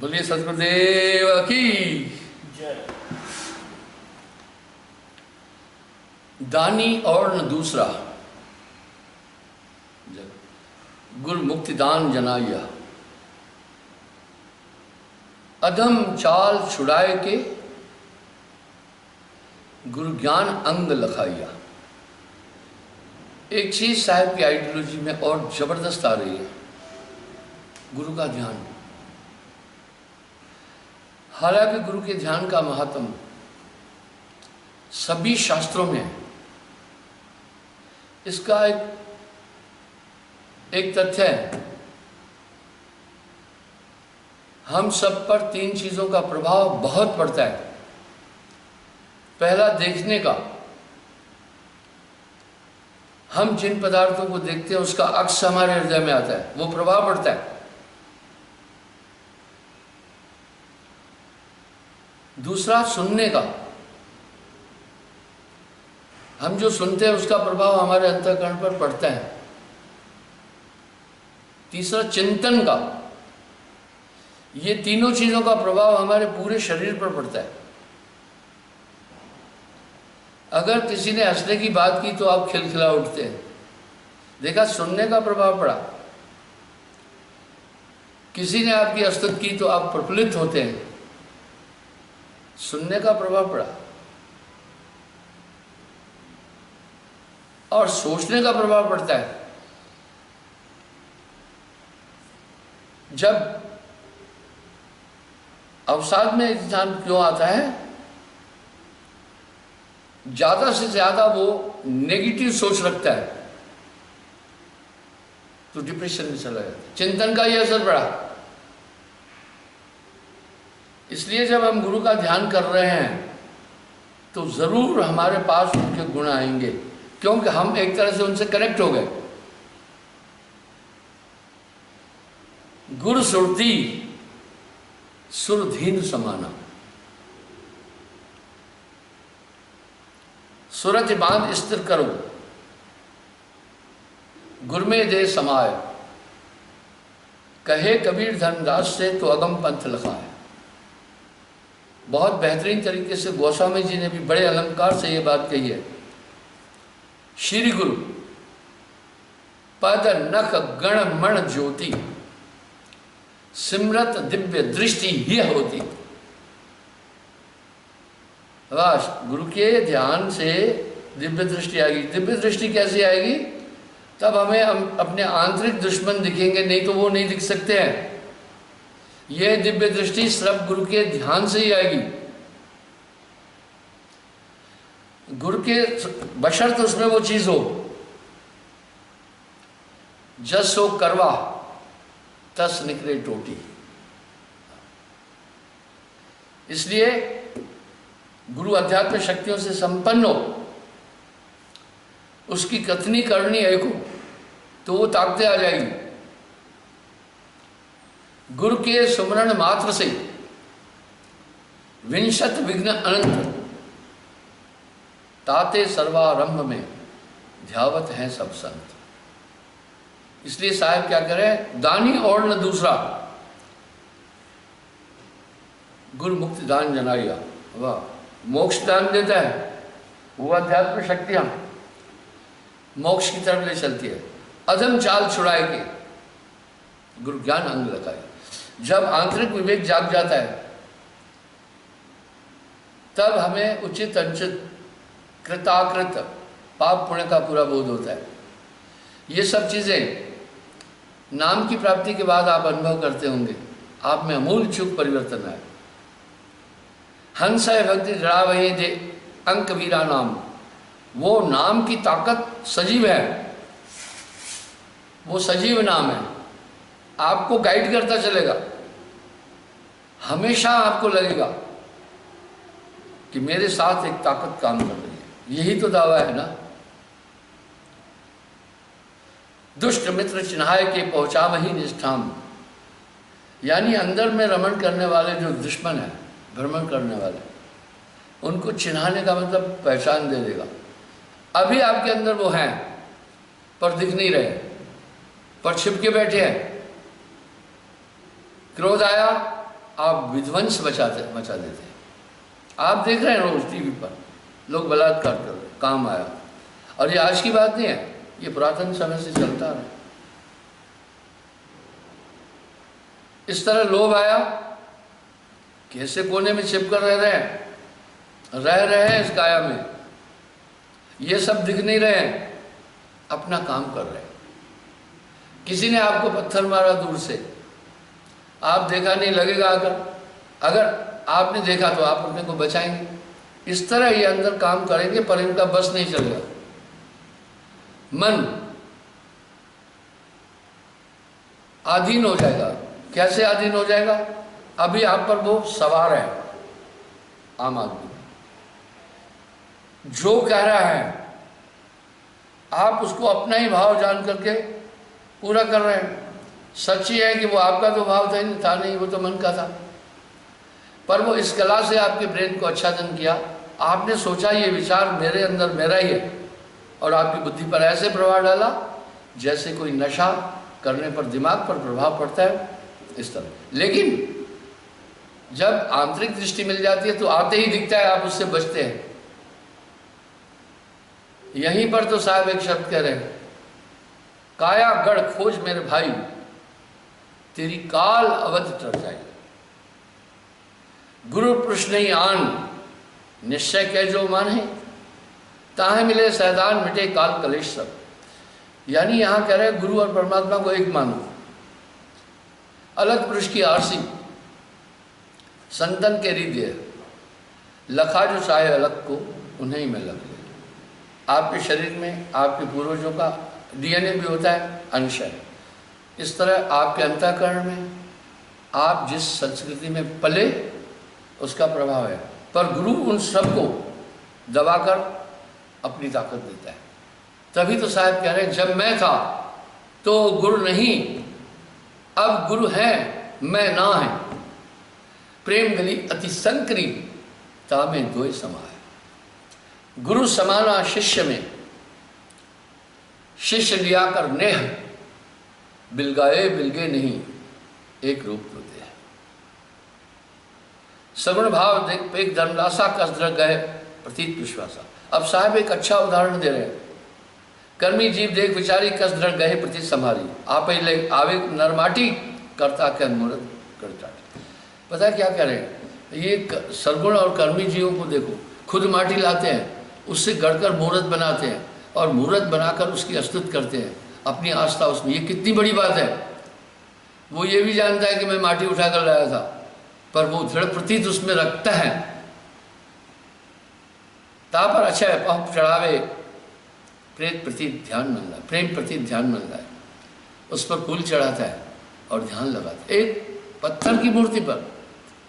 बोलिए सतगुरुदेव की जय। दानी और न दूसरा, गुरु मुक्ति दान जनाइया। अधम चाल छुड़ाए के, गुरु ज्ञान अंग लखाइया। एक चीज साहब की आइडियोलॉजी में और जबरदस्त आ रही है, गुरु का ध्यान। हालांकि गुरु के ध्यान का महात्म सभी शास्त्रों में है। इसका एक तथ्य है, हम सब पर तीन चीजों का प्रभाव बहुत पड़ता है। पहला, देखने का। हम जिन पदार्थों को देखते हैं उसका अक्स हमारे हृदय में आता है, वो प्रभाव पड़ता है। दूसरा, सुनने का। हम जो सुनते हैं उसका प्रभाव हमारे अंतःकरण पर पड़ता है। तीसरा, चिंतन का। ये तीनों चीजों का प्रभाव हमारे पूरे शरीर पर पड़ता है। अगर किसी ने हंसने की बात की तो आप खिलखिला उठते हैं, देखा, सुनने का प्रभाव पड़ा। किसी ने आपकी हस्तक की तो आप प्रफुल्लित होते हैं, सुनने का प्रभाव पड़ा। और सोचने का प्रभाव पड़ता है। जब अवसाद में इंसान क्यों आता है, ज्यादा से ज्यादा वो नेगेटिव सोच रखता है तो डिप्रेशन में चला जाता है। चिंतन का ही असर पड़ा। इसलिए जब हम गुरु का ध्यान कर रहे हैं तो जरूर हमारे पास उनके गुण आएंगे, क्योंकि हम एक तरह से उनसे कनेक्ट हो गए। गुरु सुरती सुरधीन समाना, सूरज बांध स्थिर करो, गुर में दे समाए। कहे कबीर धर्मदास से तो अगम पंथ लखाए। बहुत बेहतरीन तरीके से गोस्वामी जी ने भी बड़े अलंकार से ये बात कही है। श्री गुरु पद नख गण मण ज्योति, सिमरत दिव्य दृष्टि ही होती। वाह, गुरु के ध्यान से दिव्य दृष्टि आएगी। दिव्य दृष्टि कैसे आएगी? तब हमें अपने आंतरिक दुश्मन दिखेंगे, नहीं तो वो नहीं दिख सकते हैं। ये दिव्य दृष्टि सिर्फ गुरु के ध्यान से ही आएगी। गुरु के बशर्त उसमें वो चीज हो, जस हो करवा तस निकले टोटी। इसलिए गुरु अध्यात्म शक्तियों से संपन्न हो, उसकी कथनी करनी एक हो तो वो ताकतें आ जाएगी। गुरु के सुमरण मात्र से विंशत विघ्न अनंत, ताते सर्वारंभ में ध्यावत हैं सब संत। इसलिए साहब क्या करें, दानी और न दूसरा, गुरु मुक्ति दान जनाइया। वाह, मोक्ष दान देता है वो अध्यात्म शक्ति, हम मोक्ष की तरफ ले चलती है। अधम चाल छुड़ाए के, गुरु ज्ञान अंग लगाए। जब आंतरिक विवेक जाग जाता है तब हमें उचित अनुचित कृताकृत पाप पुण्य का पूरा बोध होता है। ये सब चीजें नाम की प्राप्ति के बाद आप अनुभव करते होंगे, आप में अमूल चूक परिवर्तन है। हंस है भक्ति जड़ा वही दे अंक वीरा नाम, वो नाम की ताकत सजीव है, वो सजीव नाम है, आपको गाइड करता चलेगा। हमेशा आपको लगेगा कि मेरे साथ एक ताकत काम कर रही है। यही तो दावा है ना। दुष्ट मित्र चिन्हाय के पहुंचा वही निष्ठाम, यानी अंदर में रमण करने वाले जो दुश्मन है, भ्रमण करने वाले, उनको चिन्हाने का मतलब पहचान दे देगा। अभी आपके अंदर वो हैं पर दिख नहीं रहे, पर छिप के बैठे हैं। क्रोध आया, आप विध्वंस मचा देते हैं। आप देख रहे हैं रोज टीवी पर लोग बलात्कार कर रहे, काम आया। और ये आज की बात नहीं है, ये पुरातन समय से चलता रहा। इस तरह लोभ आया, कैसे कोने में छिपकर रह रहे हैं इस काया में, ये सब दिख नहीं रहे हैं, अपना काम कर रहे हैं। किसी ने आपको पत्थर मारा दूर से, आप देखा नहीं, लगेगा अगर आपने देखा तो आप अपने को बचाएंगे। इस तरह ये अंदर काम करेंगे पर इनका बस नहीं चलेगा। मन आधीन हो जाएगा। कैसे आधीन हो जाएगा? अभी आप पर वो सवार है, आम आदमी जो कह रहा है आप उसको अपना ही भाव जान करके पूरा कर रहे हैं। सच ही है कि वो आपका तो भाव था नहीं, वो तो मन का था, पर वो इस कला से आपके ब्रेन को आच्छादन किया। आपने सोचा ये विचार मेरे अंदर मेरा ही है, और आपकी बुद्धि पर ऐसे प्रभाव डाला जैसे कोई नशा करने पर दिमाग पर प्रभाव पड़ता है, इस तरह। लेकिन जब आंतरिक दृष्टि मिल जाती है तो आते ही दिखता है, आप उससे बचते हैं। यहीं पर तो साहब एक शब्द कह रहे हैं, काया गढ़ खोज मेरे भाई, तेरी काल अवध टर जाए। गुरु पुरुष नहीं आन, निश्चय कह जो माने, ताहे मिले सैदान मिटे काल कलेश सब। यानी यहां कह रहे हैं गुरु और परमात्मा को एक मानो, अलग पुरुष की आरसी, संतन के हृदय, लखा जो चाहे अलग को उन्हें में लग ले। आपके शरीर में आपके पूर्वजों का डीएनए भी होता है, अंश है। इस तरह आपके अंतःकरण में आप जिस संस्कृति में पले उसका प्रभाव है, पर गुरु उन सबको दबाकर अपनी ताकत देता है। तभी तो साहब कह रहे हैं जब मैं था तो गुरु नहीं, अब गुरु है मैं ना है, प्रेम गली अति संकरी तामे दोय समाए। गुरु समाना शिष्य में, शिष्य लिया कर नेह, बिलगाए बिलगे नहीं एक रूप होते हैं। सगुण भाव देख एक धर्मलासा कसद्र गए प्रतीत विश्वासा। अब साहब एक अच्छा उदाहरण दे रहे हैं, कर्मी जीव देख विचारी कसद्र गए प्रतीत संभारी, आप ही ले आवे नरमाटी करता के मुहूर्त करता। पता है क्या कह रहे हैं? ये सरगुण और कर्मी जीवों को देखो, खुद माटी लाते हैं, उससे गढ़कर मुहूर्त बनाते हैं और मुहूर्त बनाकर उसकी स्तुति करते हैं, अपनी आस्था उसमें। ये कितनी बड़ी बात है। वो ये भी जानता है कि मैं माटी उठा कर लाया था, पर वो दृढ़ प्रतीत उसमें रखता है। ता पर अच्छा है पंप चढ़ावे प्रेत प्रतीत ध्यान मिलता है, प्रेम प्रतीत ध्यान मिलता है, उस पर फूल चढ़ाता है और ध्यान लगाता है। एक पत्थर की मूर्ति पर,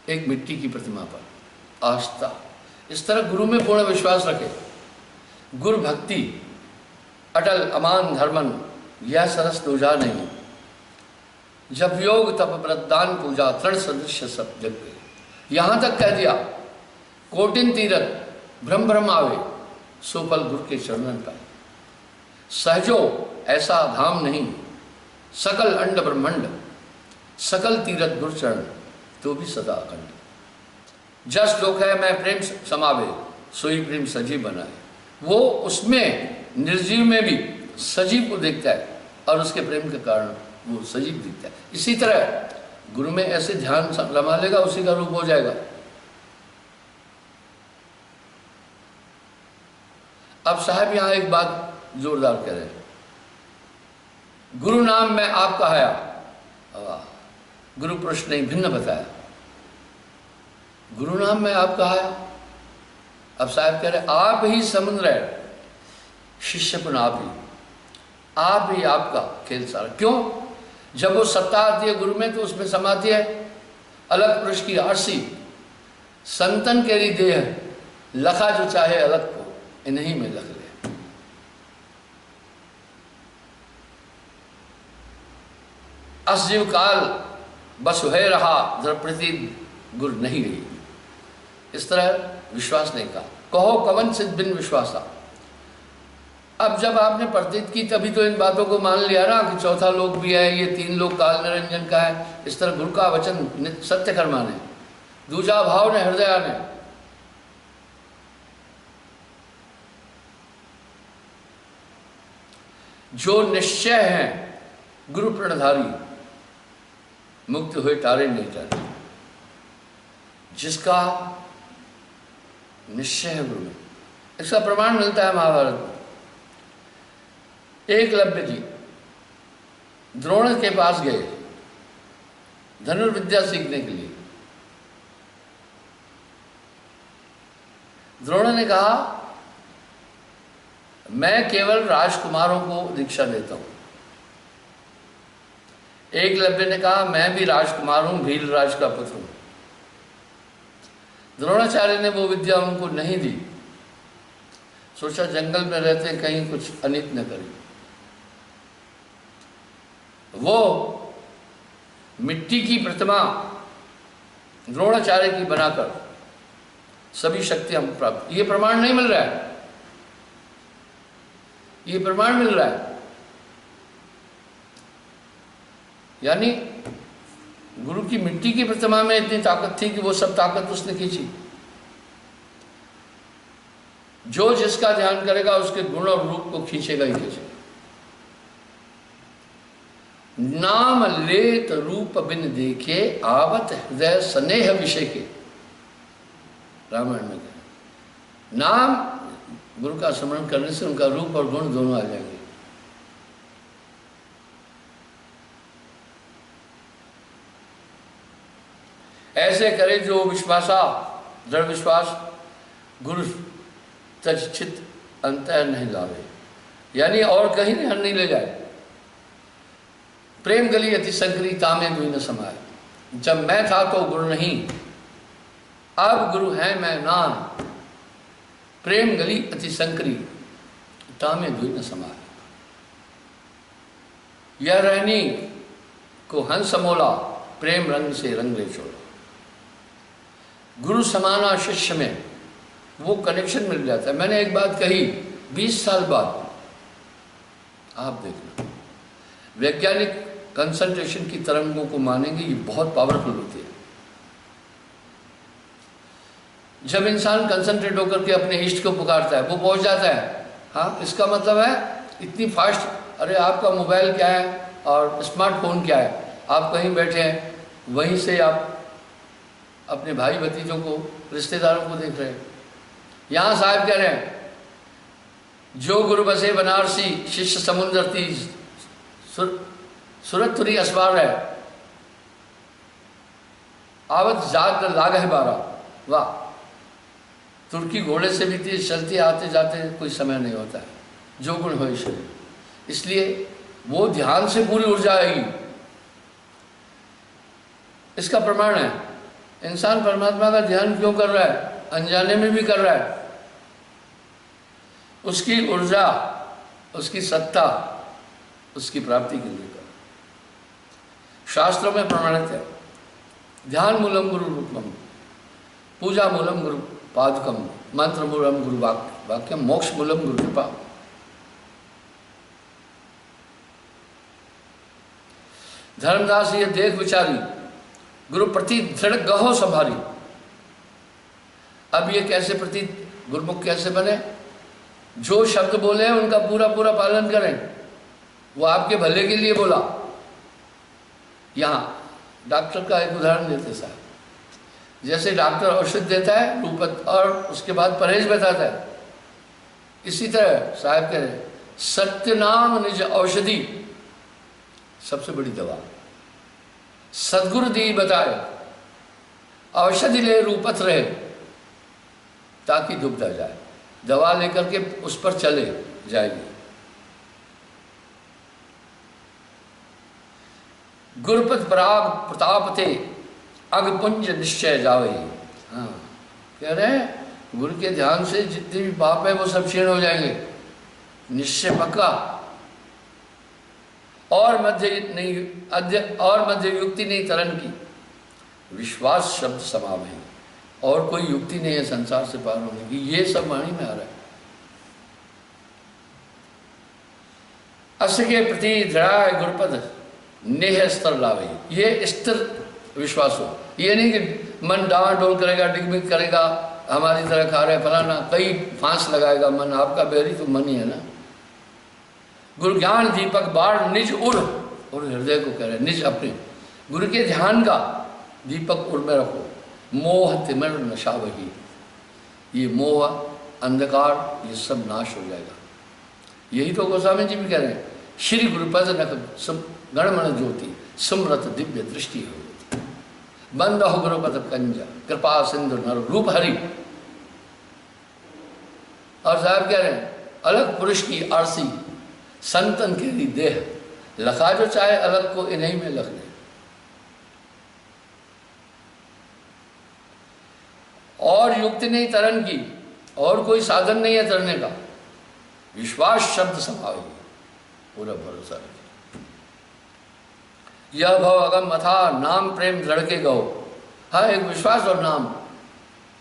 एक मिट्टी की प्रतिमा पर आस्था। इस तरह गुरु में पूर्ण विश्वास रखे। गुरु भक्ति अटल अमान धर्मन, यह सरस दूजा नहीं। जब योग तप व्रतदान पूजा तृण सदृश सब जग गए। यहाँ तक कह दिया, कोटिन तीरथ भ्रम भ्रम आवे, सोपल गुरु के चरणन पाए। सहजो ऐसा धाम नहीं, सकल अंड ब्रह्मंड, सकल तीरथ गुरु चरण तो भी सदा अखंड। जस लोक है मैं प्रेम समावे, सोई प्रेम सजीव बनाए। वो उसमें निर्जीव में भी सजीव को देखता है और उसके प्रेम के कारण वो सजीव दिखता है। इसी तरह गुरु में ऐसे ध्यान रमा लेगा, उसी का रूप हो जाएगा। अब साहब यहां एक बात जोरदार कह रहे हैं, गुरु नाम में आपका आया, गुरु पुरुष ने भिन्न बताया। गुरु नाम में आपका आया। अब साहब कह रहे आप ही समुद्र है, शिष्यपन आप ही आपका खेल सारा। क्यों? जब वो सत्ता आती है गुरु में तो उसमें समाती है अलग पुरुष की आरसी, संतन के हृदय है, लखा जो चाहे अलग को इन्हीं में लख ले। असजीव काल बस है रहा, द्रप्रति गुरु नहीं गई। इस तरह विश्वास नहीं कहा। कहो कवन सिद्ध बिन विश्वासा, अब जब आपने प्रतीत की तभी तो इन बातों को मान लिया ना कि चौथा लोक भी है, ये 3 लोक काल निरंजन का है। इस तरह गुरु का वचन सत्य कर माने। दूजा भाव ने हृदय ने, जो निश्चय है गुरु प्रणधारी, मुक्त हुए तारे नहीं तारे। जिसका निश्चय है गुरु में, इसका प्रमाण मिलता है महाभारत में। एकलव्य जी द्रोण के पास गए धनुर्विद्या सीखने के लिए। द्रोण ने कहा मैं केवल राजकुमारों को दीक्षा देता हूं। एकलव्य ने कहा मैं भी राजकुमार हूं, भीलराज का पुत्र हूं। द्रोणाचार्य ने वो विद्या उनको नहीं दी, सोचा जंगल में रहते कहीं कुछ अनित न करें। वो मिट्टी की प्रतिमा द्रोणाचार्य की बनाकर सभी शक्तियां प्राप्त। ये प्रमाण नहीं मिल रहा है, ये प्रमाण मिल रहा है। यानी गुरु की मिट्टी की प्रतिमा में इतनी ताकत थी कि वो सब ताकत उसने खींची। जो जिसका ध्यान करेगा उसके गुण और रूप को खींचेगा ही खींचेगा। नाम लेत रूप बिन देखे, आवत हृदय स्नेह विषय के, रामायण में कहा। नाम गुरु का स्मरण करने से उनका रूप और गुण दोनों आ जाएंगे। ऐसे करे जो विश्वासा, दृढ़ विश्वास, गुरु तज चित अंतर नहीं लावे, यानी और कहीं ध्यान नहीं ले जाए। प्रेम गली अति संकरी तामे दुई न समाये। जब मैं था तो गुरु नहीं, अब गुरु है मैं नान। प्रेम गली अति संकरी तामे दुई न समाये। यह रहनी को हंस मोला, प्रेम रंग से रंग ले छोड़ा। गुरु समाना शिष्य में वो कनेक्शन मिल जाता है। मैंने एक बात कही, 20 साल बाद आप देखना, वैज्ञानिक कंसंट्रेशन की तरंगों को मानेंगे, ये बहुत पावरफुल होती है। जब इंसान कंसंट्रेट होकर के अपने इष्ट को पुकारता है, वो पहुंच जाता है। हाँ, इसका मतलब है इतनी फास्ट। अरे आपका मोबाइल क्या है और स्मार्टफोन क्या है, आप कहीं बैठे हैं, वहीं से आप अपने भाई भतीजों को, रिश्तेदारों को देख रहे हैं। यहाँ साहब कह रहे हैं, जो गुरु बसे बनारसी, शिष्य समुद्र तीज, सूरत तुरी असवार है, आवत जात लाग है 12। वाह, तुर्की घोड़े से भी तेज चलती, आते जाते कोई समय नहीं होता है, जो गुण हो ईश्वर। इसलिए वो ध्यान से पूरी ऊर्जा आएगी। इसका प्रमाण है, इंसान परमात्मा का ध्यान क्यों कर रहा है, अनजाने में भी कर रहा है। उसकी ऊर्जा, उसकी सत्ता, उसकी प्राप्ति के लिए कर। शास्त्रों में प्रमाणित है, ध्यान मूलम गुरु रूपम, पूजा मूलम गुरु पादकम, मंत्र मूलम गुरु वाक्यम, मोक्ष मूलम गुरु कृपा। धर्मदास ये देख विचारी, गुरु प्रति दृढ़ गहो संभारी। अब ये कैसे प्रति गुरुमुख कैसे बने? जो शब्द बोले उनका पूरा पूरा पालन करें। वो आपके भले के लिए बोला। यहाँ डॉक्टर का एक उदाहरण देते साहब, जैसे डॉक्टर औषध देता है रूपत और उसके बाद परहेज बताता है, इसी तरह साहब कह रहे सत्य नाम निज औषधि, सबसे बड़ी दवा। सदगुरु दी बताए, औषधि ले रूपत रहे, ताकि दुबदा जाए। दवा लेकर के उस पर चले जाएगी। गुरुपत पराग प्रताप थे, अगपुंज निश्चय जावे। हाँ, कह रहे हैं गुरु के ध्यान से जितने भी पाप है वो सब क्षीण हो जाएंगे, निश्चय पक्का। और मध्य नहीं, और मध्य युक्ति नहीं तरन की, विश्वास शब्द समाव है। और कोई युक्ति नहीं है संसार से पार होने की। ये सब वाणी में आ रहा है। अस के प्रति दृढ़ गुरुपद नेह स्तर लावे, ये स्थिर विश्वास हो। ये नहीं कि मन डावाडोल करेगा, डिगमिग करेगा, हमारी तरह खा रहे फलाना, कई फांस लगाएगा मन। आपका बैरी तो मन ही है ना। गुरु ज्ञान दीपक बाढ़ निज उड़, और हृदय को कह रहे निज अपने गुरु के ध्यान का दीपक उड़ में रखो। मोह तिमिर नशा वही, ये मोह अंधकार ये सब नाश हो जाएगा। यही तो गोस्वामी जी भी कह रहे हैं, श्री गुरुपद नख गणमण ज्योति सुमरत दिव्य दृष्टि हो, बंद हो गुरुपद कंजा कृपा सिंधु नर रूप हरि। और साहब कह रहे हैं अलग पुरुष की आरसी संतन के लिए देह, लखा जो चाहे अलग को इन्हीं में लख दे। और युक्ति नहीं तरन की, और कोई साधन नहीं है तरने का, विश्वास शब्द समावेगी, पूरा भरोसा रखिए। यह भव अगम अथा नाम प्रेम दृढ़ के गो। हाँ, एक विश्वास और नाम।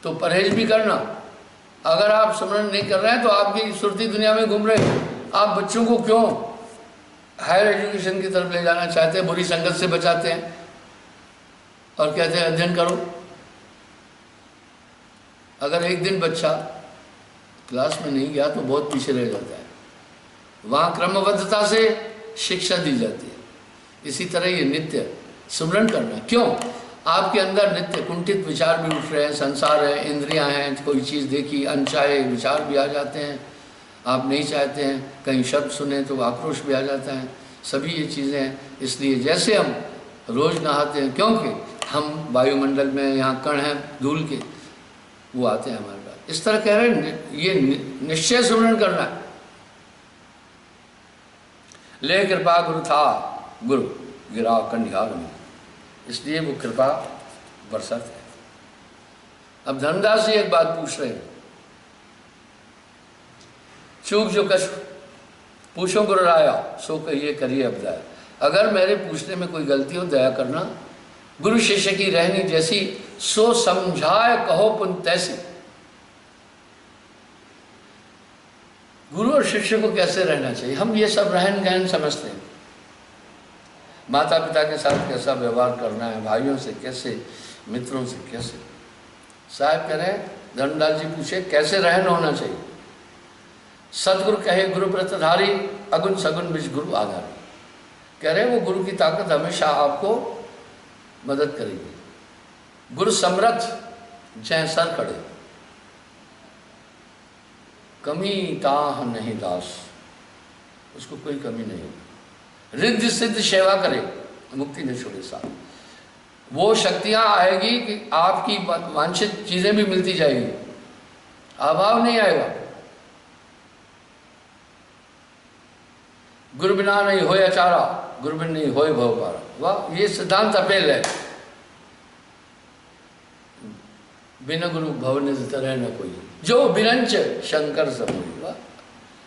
तो परहेज भी करना। अगर आप स्मरण नहीं कर रहे हैं तो आपकी सुरती दुनिया में घूम रहे हैं। आप बच्चों को क्यों हायर एजुकेशन की तरफ ले जाना चाहते हैं, बुरी संगत से बचाते हैं और कहते हैं अध्ययन करो। अगर एक दिन बच्चा क्लास में नहीं गया तो बहुत पीछे रह जाता है। वहाँ क्रमबद्धता से शिक्षा दी जाती है। इसी तरह ये नित्य स्मरण करना। क्यों? आपके अंदर नित्य कुंठित विचार भी उठ रहे हैं, संसार है, इंद्रियां हैं, कोई चीज़ देखी अनचाहे विचार भी आ जाते हैं, आप नहीं चाहते हैं, कहीं शब्द सुने तो आक्रोश भी आ जाता है। सभी ये चीज़ें हैं। इसलिए जैसे हम रोज़ नहाते हैं, क्योंकि हम वायुमंडल में यहाँ कण हैं धूल के, वो आते हैं हमारे पास। इस तरह कह रहे हैं ये निश्चय स्मरण करना है। ले कृपा गुरु था गुरु गिरा कंडिहार में, इसलिए वो कृपा बरसत है। अब धर्मदास जी एक बात पूछ रहे हैं, चूक जो कछ पूछो गुरु राया सो कहिए करिए अब दया। अगर मेरे पूछने में कोई गलती हो दया करना। गुरु शिष्य की रहनी जैसी सो समझाए कहो पुन तैसी। गुरु और शिष्य को कैसे रहना चाहिए, हम ये सब रहन गहन समझते हैं। माता पिता के साथ कैसा व्यवहार करना है, भाइयों से कैसे, मित्रों से कैसे। साहब कह रहे हैं, धर्मदास जी पूछे कैसे रहन होना चाहिए। सदगुरु कहे गुरु व्रतधारी अगुण सगुण विच गुरु आधारी। कह रहे हैं वो गुरु की ताकत हमेशा आपको मदद करेगी। गुरु समर्थ जय सर खड़े, कमी ताह नहीं दास, उसको कोई कमी नहीं होगी। रिद्धि सिद्ध सेवा करे मुक्ति न छोड़े साथ। वो शक्तियां आएगी कि आपकी वांछित चीजें भी मिलती जाएगी, अभाव नहीं आएगा। गुरु बिना नहीं होय अचारा, गुरु बिन नहीं होय भव पारा। वाह, ये सिद्धांत अपेल है। बिना गुरु भवन तरह न कोई, जो बिरंच शंकर सब हुई। वाह,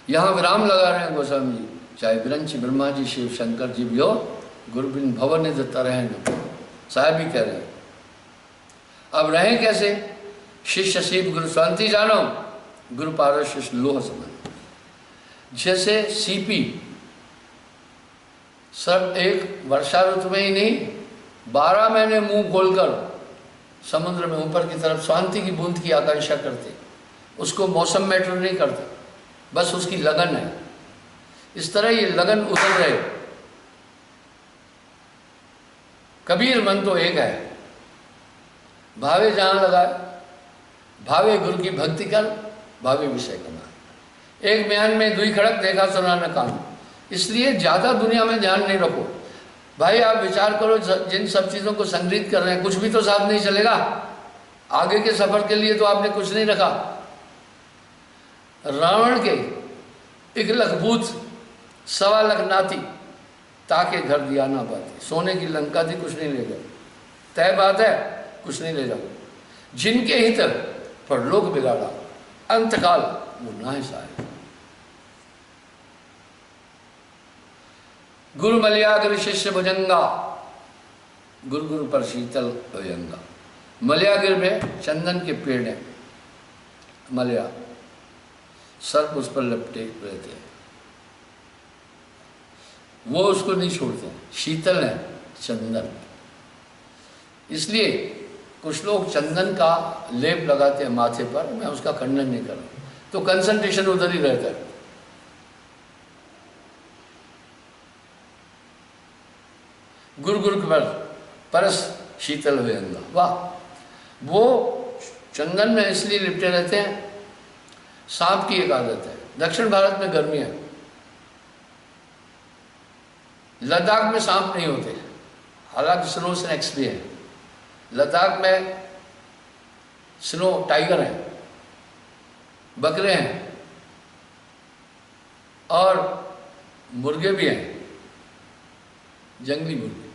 यहाँ विराम लगा रहे हैं गोस्वामी जी, चाहे बिरंच ब्रह्मा जी शिव शंकर जी भी हो, गुरु बिन भवन तरह न कोई। साहब भी कह रहे हैं। अब रहें कैसे? शिष्य शिव गुरु शांति जानो, गुरु पारस शिष्य लोह समझ। जैसे सीपी सब एक वर्षा ऋतु में ही नहीं, 12 महीने मुंह खोलकर समुद्र में ऊपर की तरफ शांति की बूंद की आकांक्षा करते। उसको मौसम मैटर नहीं करता, बस उसकी लगन है। इस तरह ये लगन उतर रहे। कबीर मन तो एक है, भावे जहां लगाए, भावे गुरु की भक्ति कर, भावे विषय कमा। एक बयान में दुई खड़क देखा सुना न कान। इसलिए ज़्यादा दुनिया में ध्यान नहीं रखो भाई। आप विचार करो, जिन सब चीज़ों को संग्रहित कर रहे हैं कुछ भी तो साथ नहीं चलेगा। आगे के सफर के लिए तो आपने कुछ नहीं रखा। रावण के 1 लाख भूत 1.25 लाख नाती ताके घर दिया ना पाती। सोने की लंका थी, कुछ नहीं ले गए। तय बात है, कुछ नहीं ले जाओ। जिनके हित पर लोग बिगाड़ा, अंतकाल वो नाहिस आए। गुरु मलयागिर शिष्य भुजंगा, गुरु गुरु पर शीतल भुजंगा। मलयागिर में चंदन के पेड़ हैं, मलया, सर्प उस पर लपटे रहते हैं। वो उसको नहीं छोड़ते, शीतल है चंदन। इसलिए कुछ लोग चंदन का लेप लगाते हैं माथे पर, मैं उसका खंडन नहीं कर रहा, तो कंसंट्रेशन उधर ही रहता है। गुरु गुरु पर परस शीतल हुए अंगा, वाह। वो चंदन में इसलिए लिपटे रहते हैं, सांप की एक आदत है। दक्षिण भारत में गर्मी है, लद्दाख में सांप नहीं होते, हालांकि स्नो स्नैक्स भी हैं। लद्दाख में स्नो टाइगर हैं, बकरे हैं और मुर्गे भी हैं, जंगली मुर्गे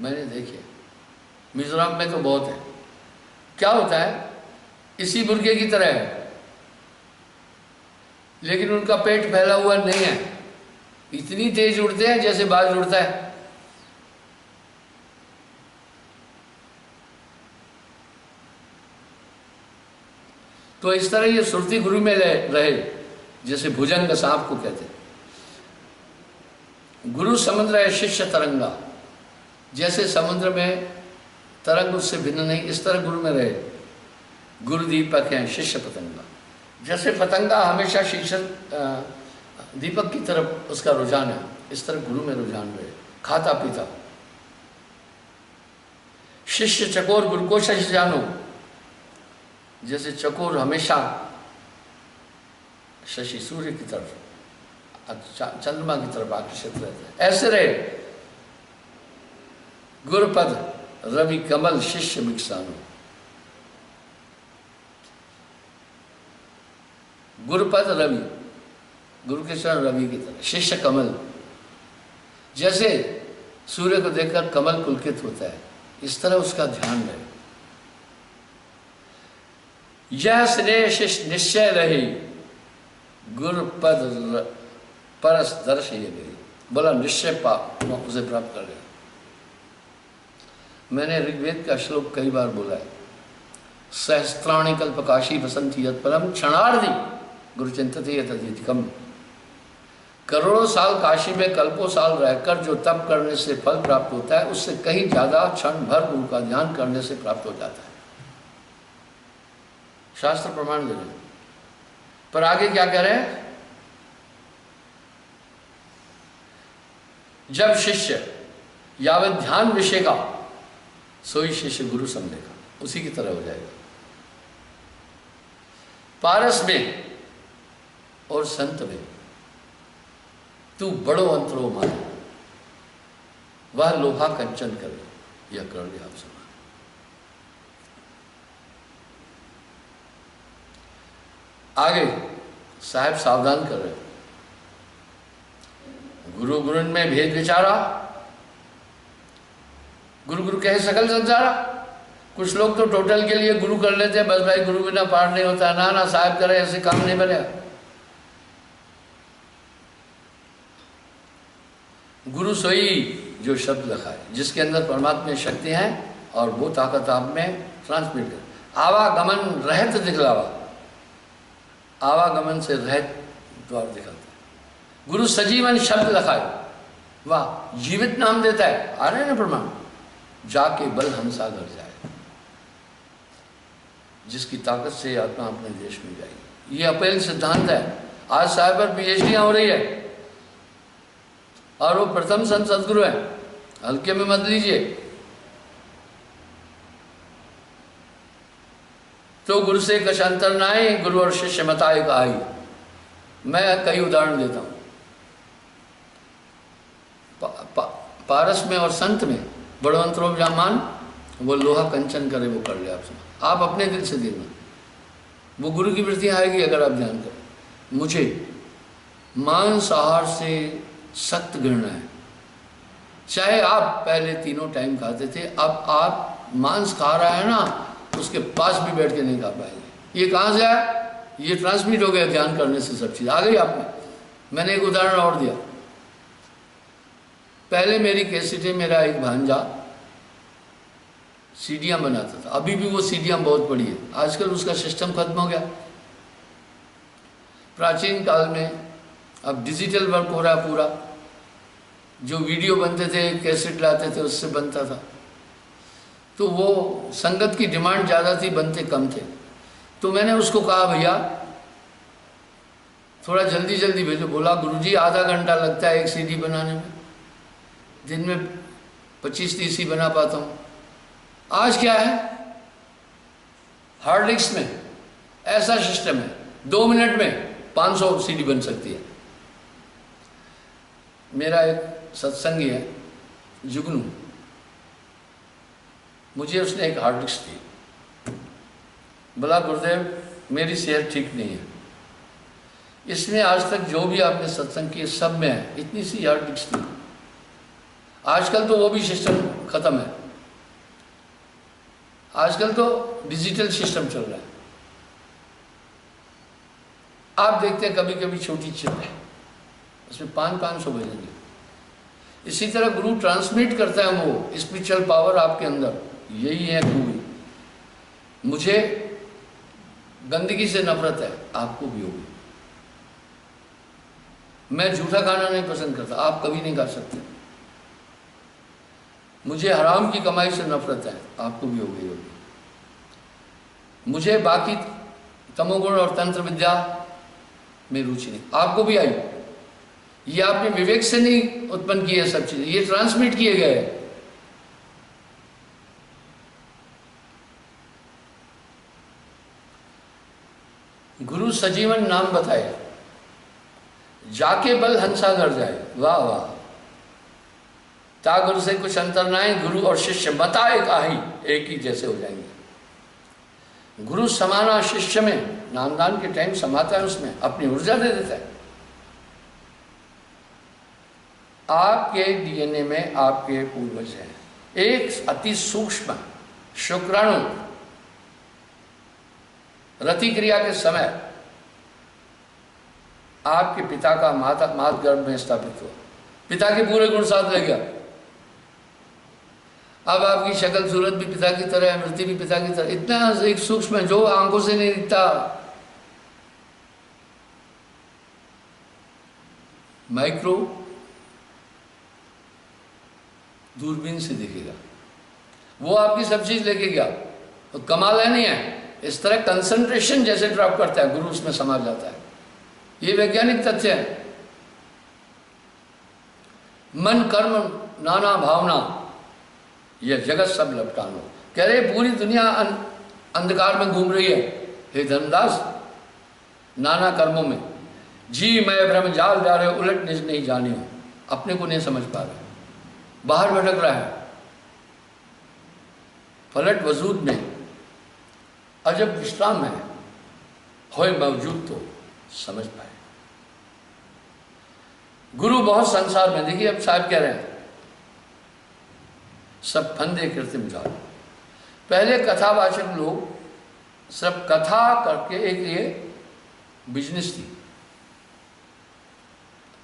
मैंने देखे। मिजोरम में तो बहुत है। क्या होता है, इसी मुर्गे की तरह है, लेकिन उनका पेट फैला हुआ नहीं है, इतनी तेज उड़ते हैं जैसे बाज उड़ता है। तो इस तरह ये सुरती गुरु में रहे, जैसे भुजंग सांप को कहते हैं। गुरु समुद्र है शिष्य तरंगा, जैसे समुद्र में तरंग उससे भिन्न नहीं, इस तरह गुरु में रहे। गुरु दीपक हैं शिष्य पतंगा, जैसे पतंगा हमेशा शीर्षक दीपक की तरफ उसका रुझान है, इस तरह गुरु में रुझान रहे, खाता पीता। शिष्य चकोर गुरु को शशि जानो, जैसे चकोर हमेशा शशि सूर्य की तरफ, चंद्रमा की तरफ आकर्षित रहता है, ऐसे रहे। गुरुपद रवि कमल शिष्य मिक्सानो, गुरुपद रवि, गुरु के चरण रवि की तरह, शिष्य कमल, जैसे सूर्य को देखकर कमल पुलकित होता है, इस तरह उसका ध्यान रहे। यह स्नेह शिष्य निश्चय रही, गुरुपद परस दर्श ये गई, बोला निश्चय उसे प्राप्त कर गया। मैंने ऋग्वेद का श्लोक कई बार बोला है, सहस्त्राणि कल्पकाशी वसंती यत्परम क्षणार्धि गुरु चिंतते यतधिकम। करोड़ों साल काशी में कल्पों साल रहकर जो तप करने से फल प्राप्त होता है, उससे कहीं ज्यादा क्षण भर गुरु का ध्यान करने से प्राप्त हो जाता है। शास्त्र प्रमाण दे रहे हैं। पर आगे क्या कह रहे हैं, जब शिष्य यावत ध्यान विषय का सोई शिष्य गुरु समझेगा, उसी की तरह हो जाएगा। पारस में और संत में तू बड़ो अंतरो माने, वह लोहा कंचन करे, यह कर लिया आप समान। आगे साहब सावधान कर रहे, गुरु गुरु में भेद विचारा, गुरु गुरु कहे सकल संसारा। कुछ लोग तो टोटल के लिए गुरु कर लेते हैं, बस भाई गुरु बिना पार नहीं होता। ना ना साहब करे, ऐसे काम नहीं बनेगा। गुरु सोई जो शब्द लिखा है, जिसके अंदर परमात्मा की शक्ति है और वो ताकत आप में ट्रांसमिट कर। आवागमन रहत दिखलावा, आवागमन से रहत द्वार दिखाता है। गुरु सजीवन शब्द लिखा है, वाह, जीवित नाम देता है। आ रहे हैं ना प्रमाण, जाके बल हंसा घर जाए, जिसकी ताकत से आत्मा अपने देश में जाएगी। ये अपेल सिद्धांत है। आज साहब पर पीएचडियां हो रही है और वो प्रथम संत सदगुरु है, हल्के में मत लीजिए। तो गुरु से कशांतर नाई, गुरु और शिष्य मताए का आई। मैं कई उदाहरण देता हूं। पारस में और संत में बड़वंतरों जामान, वो लोहा कंचन करे, वो कर ले आप अपने दिल से देना, वो गुरु की वृत्ति आएगी अगर आप ध्यान करें। मुझे मांस आहार से सख्त घृणा है, चाहे आप पहले तीनों टाइम खाते थे, अब आप मांस खा रहा है ना, उसके पास भी बैठ के नहीं खा पाएंगे। ये कहाँ से आया? ये ट्रांसमिट हो गया ध्यान करने से, सब चीज़ आ गई आप में। मैंने एक उदाहरण और दिया। पहले मेरी कैसेटें, मेरा एक भांजा सीडियाँ बनाता था, अभी भी वो सीडियाँ बहुत बड़ी है, आजकल उसका सिस्टम खत्म हो गया। प्राचीन काल में अब डिजिटल वर्क हो रहा है पूरा, जो वीडियो बनते थे, कैसेट लाते थे, उससे बनता था। तो वो संगत की डिमांड ज़्यादा थी, बनते कम थे। तो मैंने उसको कहा भैया थोड़ा जल्दी जल्दी भेजो। बोला गुरुजी आधा घंटा लगता है एक सीडी बनाने में, दिन में 25-30 ही बना पाता हूँ। आज क्या है, हार्ड डिस्क में ऐसा सिस्टम है 2 मिनट में 500 सीडी बन सकती है। मेरा एक सत्संगी है जुगनू, मुझे उसने एक हार्ड डिस्क दी। बोला गुरुदेव मेरी सेहत ठीक नहीं है, इसमें आज तक जो भी आपने सत्संग किए सब में है, इतनी सी हार्ड डिस्क थी। आजकल तो वो भी सिस्टम खत्म है, आजकल तो डिजिटल सिस्टम चल रहा है। आप देखते हैं कभी कभी छोटी चिप है, उसमें 500 भेजेंगे। इसी तरह गुरु ट्रांसमिट करता है वो स्पिरिचुअल पावर आपके अंदर, यही है खूबी। मुझे गंदगी से नफरत है, आपको भी होगी। मैं झूठा खाना नहीं पसंद करता, आप कभी नहीं खा सकते। मुझे हराम की कमाई से नफरत है, आपको भी होगी। मुझे बाकी तमोगुण और तंत्र विद्या में रुचि नहीं, आपको भी आई। ये आपने विवेक से नहीं उत्पन्न किए सब चीजें, ये ट्रांसमिट किए गए। गुरु सजीवन नाम बताए, जाके बल हंसा घर जाए। वाह वाह, ता गुरु से कुछ अंतर ना है, गुरु और शिष्य मता एक आही, एक ही जैसे हो जाएंगे। गुरु समाना शिष्य में, नामदान के टाइम समाता है, उसमें अपनी ऊर्जा दे देता है। आपके डीएनए में आपके पूर्वज हैं। एक अति सूक्ष्म शुक्राणु रति क्रिया के समय आपके पिता का मात गर्भ में स्थापित हुआ, पिता के पूरे गुण साथ रह गया। अब आपकी शक्ल सूरत भी पिता की तरह है, मृत्यु भी पिता की तरह, इतना एक सूक्ष्म है जो आंखों से नहीं दिखता, माइक्रो दूरबीन से दिखेगा। वो आपकी सब चीज लेके गया, तो कमाल है नहीं है। इस तरह कंसंट्रेशन जैसे ड्रॉप करता है, गुरु उसमें समा जाता है। ये वैज्ञानिक तथ्य है। मन कर्म नाना भावना, यह जगत सब लपटानो। कह रहे पूरी दुनिया अंधकार में घूम रही है हे धर्मदास, नाना कर्मों में जी मैं ब्रह्म जाल जा रहे, उलट निज नहीं जानी हो, अपने को नहीं समझ पा रहे, बाहर भटक रहा है, पलट वजूद में अजब विश्राम है, होए मौजूद तो समझ पाए। गुरु बहुत संसार में, देखिए अब साहब कह रहे हैं सब फंदे कृत्रिम जाल। पहले कथावाचक लोग सब कथा करके एक ये बिजनेस थी,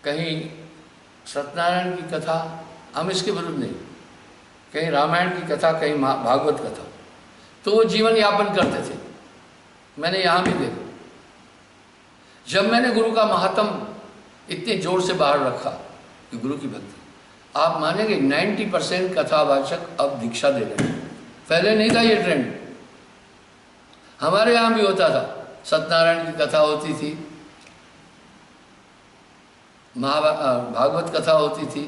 कहीं सत्यनारायण की कथा, हम इसके विरुद्ध नहीं, कहीं रामायण की कथा, कहीं भागवत कथा, तो वो जीवन यापन करते थे। मैंने यहाँ भी देखा, जब मैंने गुरु का महात्म इतने जोर से बाहर रखा कि गुरु की भक्ति, आप मानेंगे 90% कथावाचक अब दीक्षा दे रहे हैं। पहले नहीं था ये ट्रेंड, हमारे यहाँ भी होता था, सत्यनारायण की कथा होती थी, भागवत कथा होती थी,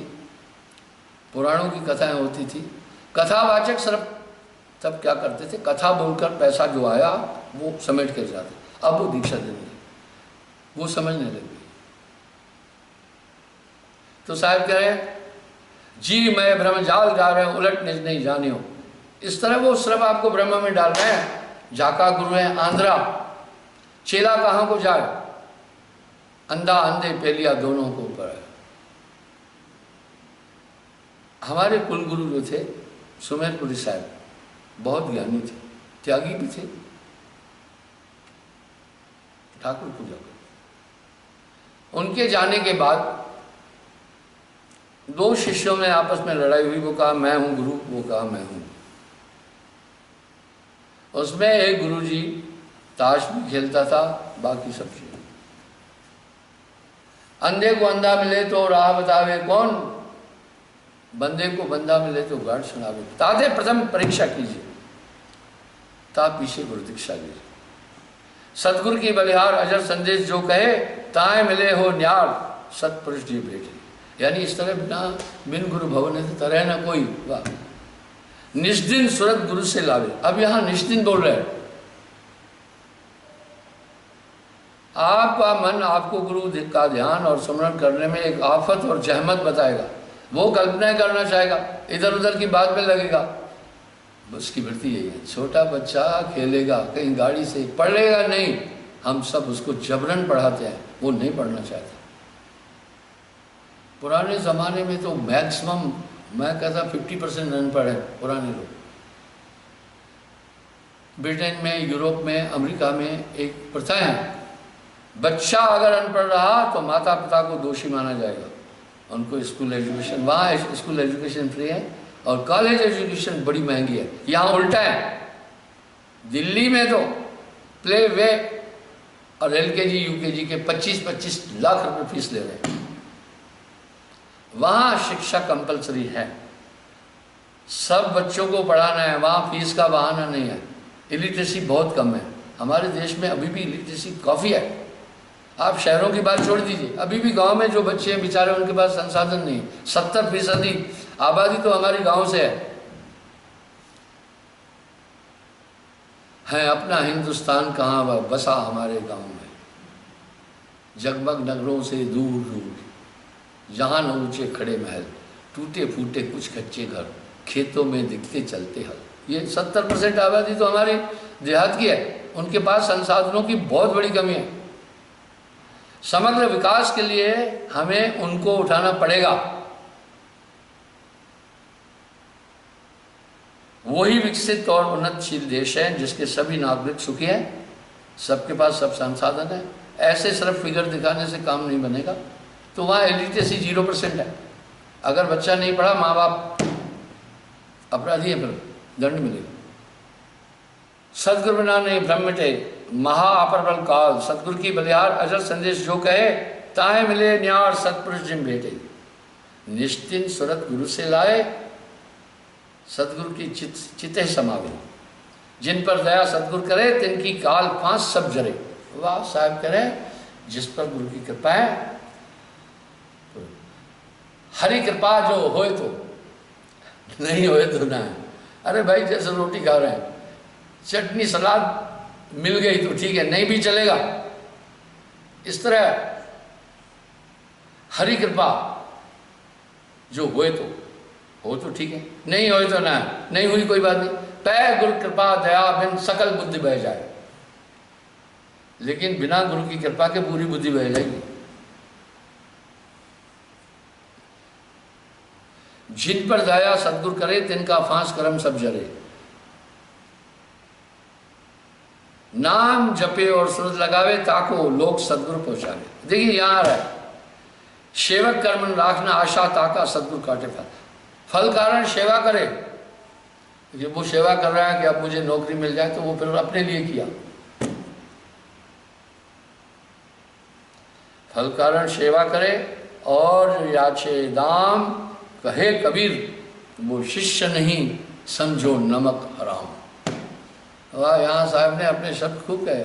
पुराणों की कथाएं होती थी। कथावाचक सिर्फ तब क्या करते थे, कथा बोलकर पैसा जो आया वो समेट कर जाते, अब वो दीक्षा देने लगे, वो समझने लगे। तो साहब कह रहे हैं जी मैं ब्रह्म जाल जा रहे हैं, उलट निज नहीं जाने हो। इस तरह वो सिर्फ आपको ब्रह्म में डाल रहे हैं। जाका गुरु है आंध्रा, चेला कहाँ को जाए, अंधा अंधे पेलिया दोनों को ऊपर है। हमारे कुलगुरु जो थे सुमेरपुरी साहब बहुत ज्ञानी थे, त्यागी भी थे, ठाकुर पूजा करते। उनके जाने के बाद 2 शिष्यों में आपस में लड़ाई हुई, वो कहा मैं हूं गुरु, वो कहा मैं हूं। उसमें एक गुरुजी ताश भी खेलता था, बाकी सब चीजें। अंधे को अंधा मिले तो राह बतावे कौन, बंदे को बंदा मिले तो गाढ़ सुनावे। ताते प्रथम परीक्षा कीजिए, ता पीछे गुरु दीक्षा लीजिए। सतगुरु की बलिहार अजर संदेश जो कहे, ताए मिले हो न्यार सतपुरुष जी भेटे। यानी इस तरह बिन गुरु भवन तरह न कोई। वाह। निष्दिन सुरत गुरु से लावे। अब यहां निष्दिन बोल रहे हैं। आपका मन आपको गुरु का ध्यान और स्मरण करने में एक आफत और जहमत बताएगा। वो कल्पनाएं करना चाहेगा, इधर उधर की बात में लगेगा। उसकी वृत्ति यही है। छोटा बच्चा खेलेगा, कहीं गाड़ी से पढ़ेगा नहीं, हम सब उसको जबरन पढ़ाते हैं, वो नहीं पढ़ना चाहता। पुराने ज़माने में तो मैक्सिमम मैं कहता 50% अनपढ़ है पुराने लोग। ब्रिटेन में, यूरोप में, अमेरिका में एक प्रथा है, बच्चा अगर अनपढ़ रहा तो माता पिता को दोषी माना जाएगा। उनको स्कूल एजुकेशन, वहाँ स्कूल एजुकेशन फ्री है और कॉलेज एजुकेशन बड़ी महंगी है। यहाँ उल्टा है। दिल्ली में तो प्ले वे और LKG UKG के 25-25 लाख रुपए फीस ले रहे हैं। वहाँ शिक्षा कंपलसरी है, सब बच्चों को पढ़ाना है, वहाँ फीस का बहाना नहीं है। इलिटरेसी बहुत कम है। हमारे देश में अभी भी इलिटरेसी काफ़ी है। आप शहरों की बात छोड़ दीजिए, अभी भी गांव में जो बच्चे हैं बेचारे, उनके पास संसाधन नहीं। 70% आबादी तो हमारे गांव से है। अपना हिंदुस्तान कहाँ बसा हमारे गांव में, जगमग नगरों से दूर दूर, जहाँ न ऊंचे खड़े महल, टूटे फूटे कुछ कच्चे घर, खेतों में दिखते चलते हल। ये 70% आबादी तो हमारे देहात की है। उनके पास संसाधनों की बहुत बड़ी कमी है। समग्र विकास के लिए हमें उनको उठाना पड़ेगा। वही विकसित और उन्नतशील देश है जिसके सभी नागरिक सुखी हैं, सबके पास सब संसाधन है। ऐसे सिर्फ फिगर दिखाने से काम नहीं बनेगा। तो वहाँ एलिटरेसी 0% है। अगर बच्चा नहीं पढ़ा, माँ बाप अपराधी है, फिर दंड मिलेगा। सदगुरु बिना नहीं भ्रम मिटे, महाअपरबल काल। सतगुरु की बलिहार अजर संदेश जो कहे, ताहे मिले न्यार सतपुरुष जिम भेटे। निश्चिन सुरत गुरु से लाए, सतगुरु की चिते समावे। जिन पर दया सतगुरु करे, तिनकी काल फांस सब जरे। वाह साहब करें, जिस पर गुरु की कृपा है, हरी कृपा जो होए तो, नहीं होए तो ना। अरे भाई जैसे रोटी खा रहे हैं, चटनी सलाद मिल गई तो ठीक है, नहीं भी चलेगा। इस तरह हरी कृपा जो होए तो हो तो ठीक है, नहीं होए तो ना, नहीं हुई कोई बात नहीं। पै गुरु कृपा दया बिन सकल बुद्धि बह जाए। लेकिन बिना गुरु की कृपा के पूरी बुद्धि बह जाएगी। जिन पर दया सतगुरु करे, तिनका फांस करम सब जरे। नाम जपे और सूरज लगावे, ताको लोग सदगुरु पहुंचावे। देखिए यहाँ रहा है, सेवक कर्मन राखना आशा, ताका सदगुरु काटे फल। फल कारण सेवा करे। जब वो सेवा कर रहा है कि अब मुझे नौकरी मिल जाए, तो वो फिर अपने लिए किया। फल कारण सेवा करे और याचे दाम, कहे कबीर वो शिष्य नहीं, समझो नमक हराम। वाह, यहाँ साहब ने अपने शब्द खूब कहे।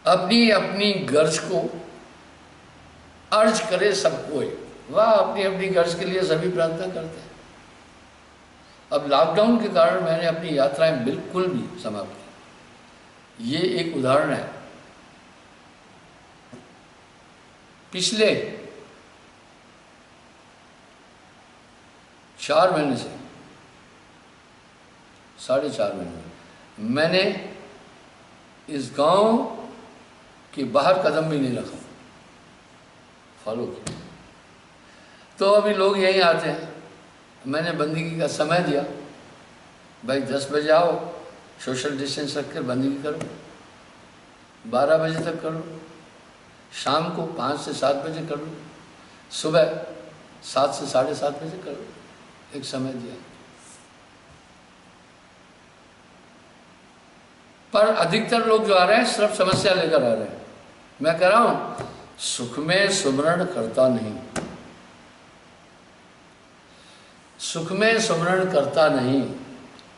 अपनी अपनी गर्ज को अर्ज करे सब कोई। वाह, अपनी अपनी गर्ज के लिए सभी प्रार्थना करते हैं। अब लॉकडाउन के कारण मैंने अपनी यात्राएं बिल्कुल भी समाप्त की। ये एक उदाहरण है। पिछले 4 महीने से, 4.5 महीने मैंने इस गांव के बाहर कदम भी नहीं रखा, फॉलो किया। तो अभी लोग यहीं आते हैं। मैंने बंदगी का समय दिया, भाई 10 बजे आओ, सोशल डिस्टेंस रखकर बंदगी करो, 12 बजे तक करो, शाम को 5 से 7 बजे करो, सुबह 7 से 7:30 बजे करो। एक समय दिया। पर अधिकतर लोग जो आ रहे हैं सिर्फ समस्या लेकर आ रहे हैं। मैं कह रहा हूं, सुख में सुमरण करता नहीं, सुख में सुमरण करता नहीं,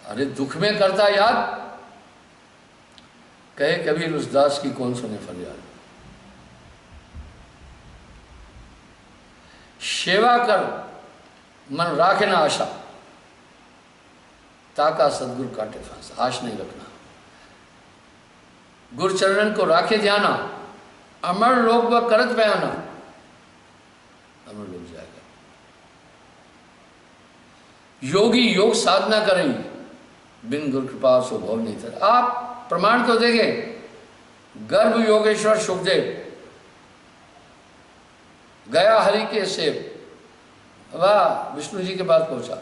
अरे दुख में करता याद। कहे कबीर उस दास की कौन सुने फरियाद। सेवा कर मन राखे ना आशा, ताका सदगुरु काटे फांस। आश नहीं रखना, गुरु चरणन को राखे ध्याना, अमर लोग व करत बयाना, अमर लोग जाएगा। योगी योग साधना करें, बिन गुरु कृपा सो भव नहीं तर। आप प्रमाण तो देखें, गर्भ योगेश्वर सुखदेव गया हरि के सेव, वाह विष्णु जी के पास पहुंचा,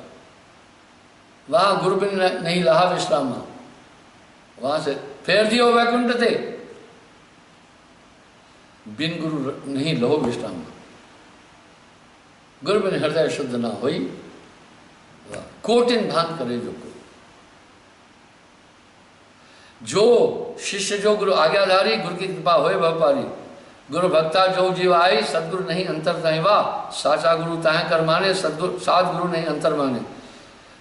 वहां गुरु बिन नहीं लहा विश्राम, वहां से फेर दियो वैकुंठ थे, बिन गुरु नहीं लहो विश्राम, गुरु बिन हृदय शुद्ध ना होई, कोटिन भान करे जो को। जो शिष्य जो गुरु आज्ञाधारी, गुरु की कृपा होए भवपारी, गुरु भक्ता जो जीव आई, सदगुरु नहीं अंतर ताहि वाह, साचा गुरु ताहे कर माने, सदगुरु साध गुरु नहीं अंतर माने।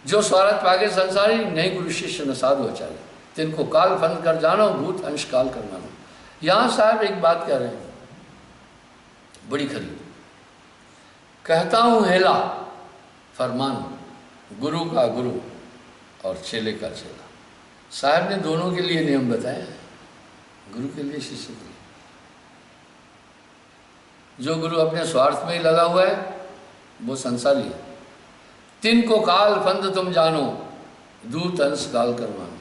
जो स्वार्थ पागे संसारी, नहीं गुरु शिष्य न साधु आचार्य, तिनको काल फन कर जानो, भूत अंश काल कर मानो। यहां साहब एक बात कह रहे हैं बड़ी खरी, कहता हूं हेला फरमान, गुरु का गुरु और चेले का चेला। साहब ने दोनों के लिए नियम बताया है, गुरु के लिए शिष्य के लिए। जो गुरु अपने स्वार्थ में ही लगा हुआ है वो संसारी है। तिनको काल फंद तुम जानो, दूत अंश काल कर मानो।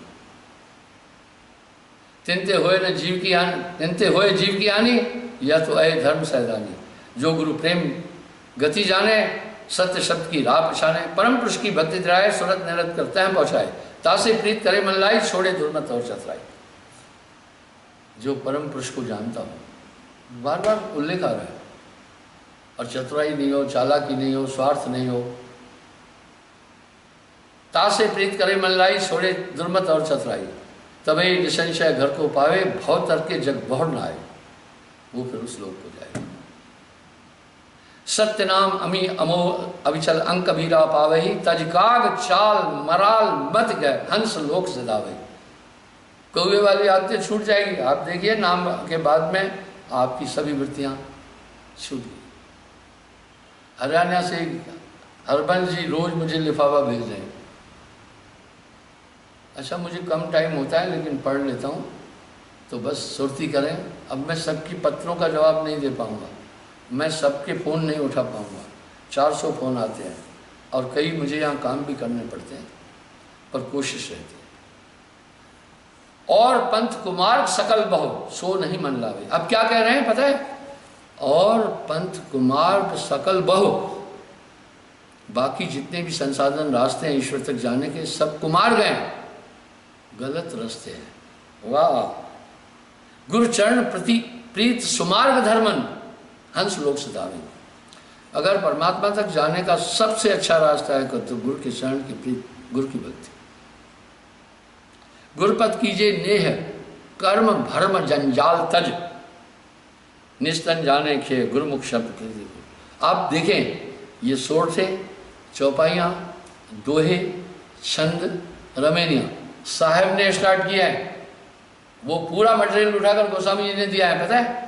तिनते होए न जीव की हानि, तिनते होए जीव की हानि, या तो अय धर्म सैदानी। जो गुरु प्रेम गति जाने, सत्य शब्द की राह पछाने, परम पुरुष की भक्ति दिलाए, सुरत निरत करते हैं पहुंचाए, तासे प्रीत करे मन लाई, छोड़े दुर्मत और चतुराई। जो परम पुरुष को जानता हो, बार बार उल्लेख आ रहा है, और चतुराई नहीं हो, चालाकी नहीं हो, स्वार्थ नहीं हो, तासे प्रीत करे मन लाई, छोड़े दुर्मत और चतुराई, तबे निसंशय घर को पावे, भव तर के जग बहुड़ न आए, वो फिर उस लोक को जाएगा। सत्य नाम अमी अमो अविचल अंक भीरा पावही, तजकाग चाल मराल मत गए, हंस लोक सदावे। कौवे वाली आदतें छूट जाएगी। आप देखिए नाम के बाद में आपकी सभी वृत्तियां छूट गई। हरियाणा से हरबंस जी रोज मुझे लिफाफा भेज रहे हैं। अच्छा मुझे कम टाइम होता है लेकिन पढ़ लेता हूँ, तो बस सुर्ती करें। अब मैं सबकी पत्रों का जवाब नहीं दे पाऊँगा, मैं सबके फ़ोन नहीं उठा पाऊँगा। 400 फ़ोन आते हैं और कई मुझे यहाँ काम भी करने पड़ते हैं, पर कोशिश रहती है। और पंथ कुमार सकल बहु, सो नहीं मन लावे। अब क्या कह रहे हैं पता है? और पंथ कुमार सकल बहु, बाकी जितने भी संसाधन रास्ते हैं ईश्वर तक जाने के, सब कुमार गए, गलत रास्ते हैं। वाह! गुरु चरण प्रति प्रीत सुमार्ग धर्मन, हंस लोक सदावे। अगर परमात्मा तक जाने का सबसे अच्छा रास्ता है तो गुरु के चरण की प्रीत, गुरु की भक्ति। गुरुपद कीजिए नेह, कर्म भर्म जंजाल तज, निस्तन जाने खे गुरुमुख शब्द प्रीति। आप देखें ये सोर थे, चौपाइयाँ, दोहे, छंद, रमेनियाँ साहब ने स्टार्ट किया है। वो पूरा मटेरियल उठाकर गोस्वामी जी ने दिया है, पता है?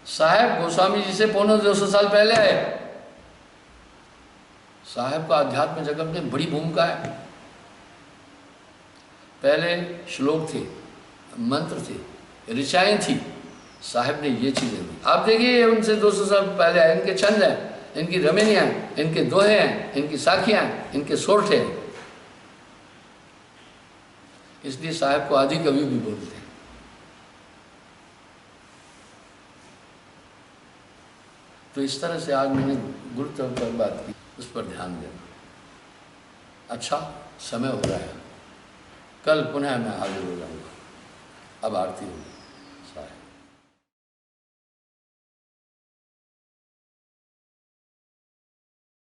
साहब गोस्वामी जी से 250 साल पहले आए। साहब का अध्यात्म जगत में बड़ी भूमिका है। पहले श्लोक थे, मंत्र थे, ऋचाएं थी, साहब ने ये चीजें दी। आप देखिए उनसे 200 साल पहले आए। इनके छंद हैं, इनकी रमेनियाँ हैं, इनके दोहे हैं, इनकी साखियाँ हैं, इनके सोरठे हैं। इसलिए साहब को आदि कवि भी बोलते हैं। तो इस तरह से आज मैंने गुरुत्व पर बात की, उस पर ध्यान देना। अच्छा समय हो रहा है, कल पुनः मैं हाजिर हो जाऊंगा। अब आरती होगी।